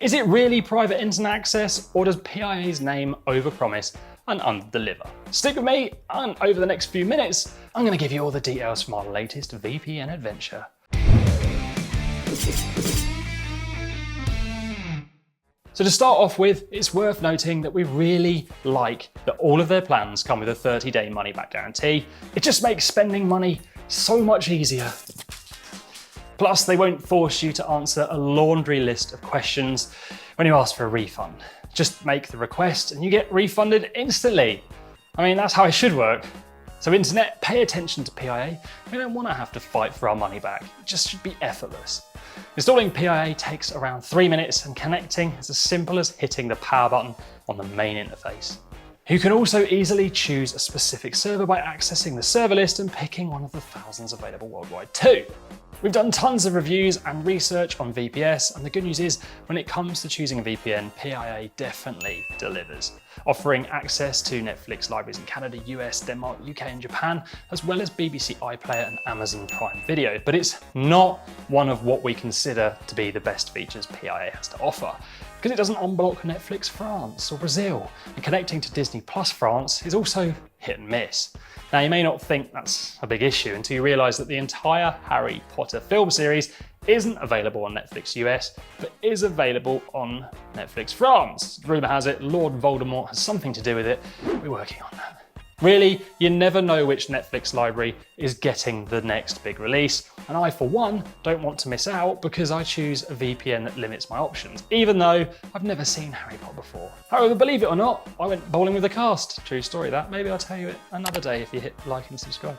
Is it really private internet access, or does PIA's name overpromise and underdeliver? Stick with me, and over the next few minutes, I'm going to give you all the details from our latest VPN adventure. So to start off with, it's worth noting that we really like that all of their plans come with a 30-day money-back guarantee. It just makes spending money so much easier. Plus, they won't force you to answer a laundry list of questions when you ask for a refund. Just make the request and you get refunded instantly. I mean, that's how it should work. So internet, pay attention to PIA. We don't want to have to fight for our money back. It just should be effortless. Installing PIA takes around 3 minutes and connecting is as simple as hitting the power button on the main interface. You can also easily choose a specific server by accessing the server list and picking one of the thousands available worldwide too. We've done tons of reviews and research on VPS, and the good news is when it comes to choosing a VPN, PIA definitely delivers, offering access to Netflix libraries in Canada, US, Denmark, UK and Japan, as well as BBC iPlayer and Amazon Prime Video. But it's not one of what we consider to be the best features PIA has to offer, because it doesn't unblock Netflix France or Brazil, and connecting to Disney Plus France is also hit and miss. Now, you may not think that's a big issue until you realise that the entire Harry Potter film series isn't available on Netflix US, but is available on Netflix France. Rumour has it Lord Voldemort has something to do with it. We're working on that. Really, you never know which Netflix library is getting the next big release, and I, for one, don't want to miss out because I choose a VPN that limits my options, even though I've never seen Harry Potter before. However, believe it or not, I went bowling with the cast. True story that. Maybe I'll tell you it another day if you hit like and subscribe.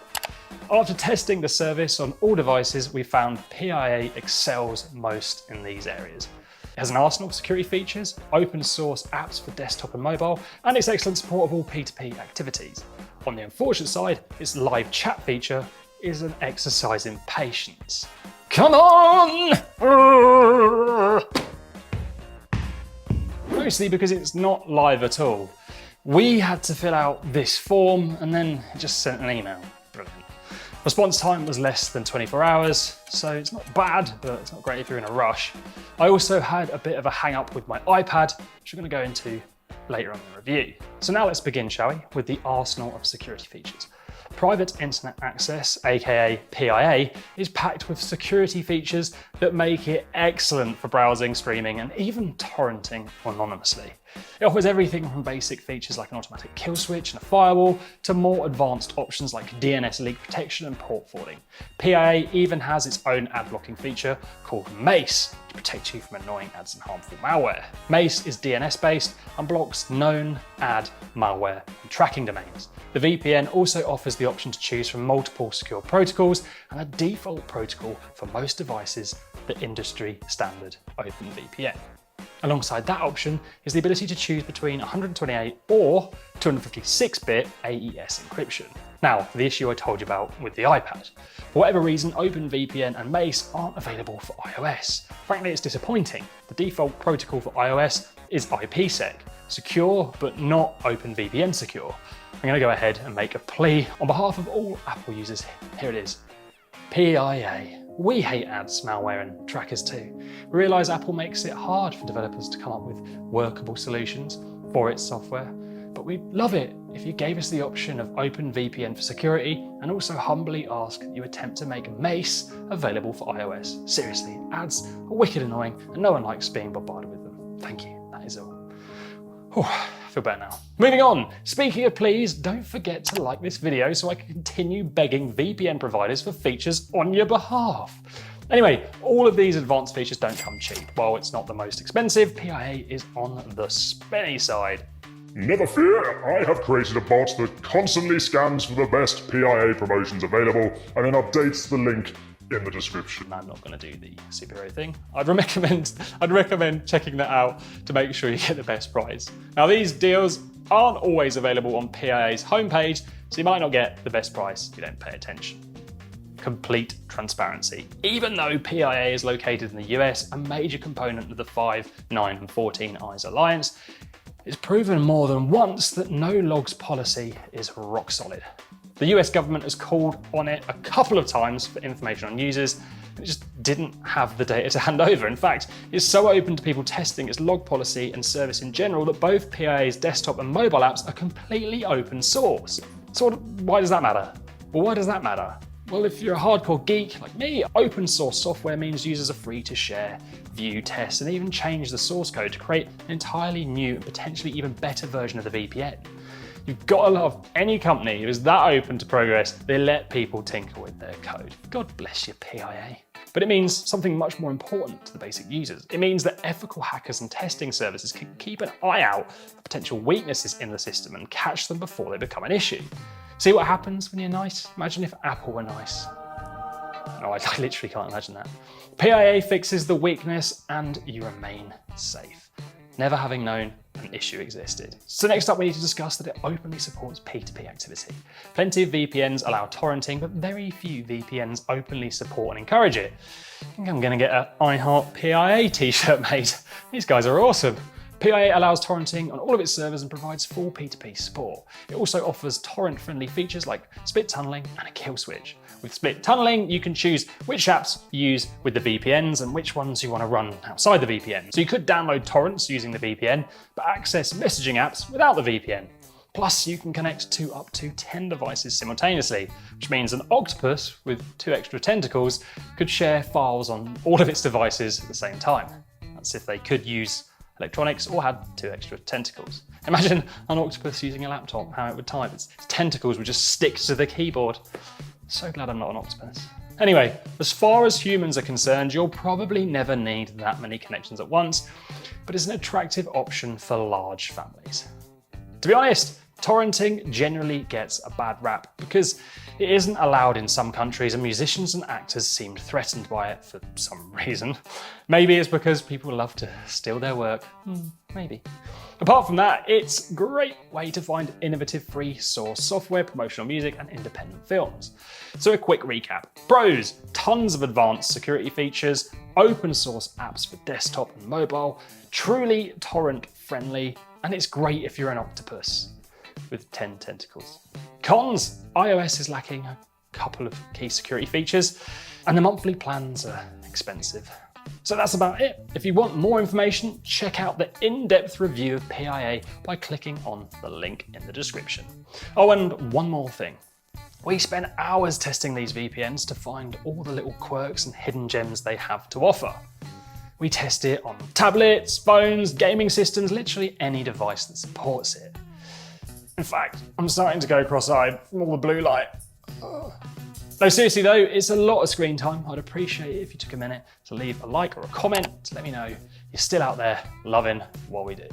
After testing the service on all devices, we found PIA excels most in these areas. It has an arsenal of security features, open source apps for desktop and mobile, and its excellent support of all P2P activities. On the unfortunate side, its live chat feature is an exercise in patience. Come on! Mostly because it's not live at all. We had to fill out this form and then it just sent an email. Brilliant. Response time was less than 24 hours, so it's not bad, but it's not great if you're in a rush. I also had a bit of a hang up with my iPad, which we're going to go into later on in the review. So now let's begin, shall we, with the arsenal of security features. Private internet access, aka PIA, is packed with security features that make it excellent for browsing, streaming, and even torrenting anonymously. It offers everything from basic features like an automatic kill switch and a firewall to more advanced options like DNS leak protection and port forwarding. PIA even has its own ad blocking feature called MACE to protect you from annoying ads and harmful malware. MACE is DNS-based and blocks known ad, malware, and tracking domains. The VPN also offers the option to choose from multiple secure protocols and a default protocol for most devices, the industry standard OpenVPN. Alongside that option is the ability to choose between 128 or 256-bit AES encryption. Now, for the issue I told you about with the iPad. For whatever reason, OpenVPN and MACE aren't available for iOS. Frankly, it's disappointing. The default protocol for iOS is IPsec, secure but not OpenVPN secure. I'm going to go ahead and make a plea on behalf of all Apple users. Here it is. PIA. We hate ads, malware and trackers too. We realise Apple makes it hard for developers to come up with workable solutions for its software, but we'd love it if you gave us the option of OpenVPN for security and also humbly ask that you attempt to make MACE available for iOS. Seriously, ads are wicked annoying and no one likes being bombarded with them. Thank you, that is all. Whew, I feel better now. Moving on, speaking of please, don't forget to like this video so I can continue begging VPN providers for features on your behalf. Anyway, all of these advanced features don't come cheap. While it's not the most expensive, PIA is on the spenny side. Never fear, I have created a bot that constantly scans for the best PIA promotions available and then updates the link in the description. I'm not going to do the superhero thing. I'd recommend checking that out to make sure you get the best price. Now, these deals aren't always available on PIA's homepage, so you might not get the best price if you don't pay attention. Complete transparency. Even though PIA is located in the US, a major component of the 5, 9 and 14 eyes alliance, it's proven more than once that no logs policy is rock solid. The US government has called on it a couple of times for information on users, It just didn't have the data to hand over. In fact, it's so open to people testing its log policy and service in general that both PIA's desktop and mobile apps are completely open source. So why does that matter? Well, why does that matter? Well, if you're a hardcore geek like me, open source software means users are free to share, view, test, and even change the source code to create an entirely new and potentially even better version of the VPN. You've got to love any company who is that open to progress. They let people tinker with their code. God bless you, PIA. But it means something much more important to the basic users. It means that ethical hackers and testing services can keep an eye out for potential weaknesses in the system and catch them before they become an issue. See what happens when you're nice? Imagine if Apple were nice. No, I literally can't imagine that. PIA fixes the weakness and you remain safe, never having known an issue existed. So next up, we need to discuss that it openly supports P2P activity. Plenty of VPNs allow torrenting, but very few VPNs openly support and encourage it. I think I'm gonna get a I Heart PIA t-shirt made. These guys are awesome. PIA allows torrenting on all of its servers and provides full P2P support. It also offers torrent-friendly features like split tunneling and a kill switch. With split tunneling, you can choose which apps you use with the VPNs and which ones you want to run outside the VPN. So you could download torrents using the VPN, but access messaging apps without the VPN. Plus, you can connect to up to 10 devices simultaneously, which means an octopus with 2 extra tentacles could share files on all of its devices at the same time. That's if they could use electronics or had 2 extra tentacles. Imagine an octopus using a laptop, how it would type. Its tentacles would just stick to the keyboard. So glad I'm not an octopus. Anyway, as far as humans are concerned, you'll probably never need that many connections at once, but it's an attractive option for large families. To be honest, torrenting generally gets a bad rap because it isn't allowed in some countries and musicians and actors seemed threatened by it for some reason. Maybe it's because people love to steal their work. Maybe. Apart from that, it's a great way to find innovative free source software, promotional music, and independent films. So a quick recap. Pros: tons of advanced security features, open source apps for desktop and mobile, truly torrent friendly, and it's great if you're an octopus with 10 tentacles. Cons: iOS is lacking a couple of key security features, and the monthly plans are expensive. So that's about it. If you want more information, check out the in-depth review of PIA by clicking on the link in the description. Oh, and one more thing. We spent hours testing these VPNs to find all the little quirks and hidden gems they have to offer. We test it on tablets, phones, gaming systems, literally any device that supports it. In fact, I'm starting to go cross-eyed from all the blue light. No, seriously though, it's a lot of screen time. I'd appreciate it if you took a minute to leave a like or a comment to let me know you're still out there loving what we do.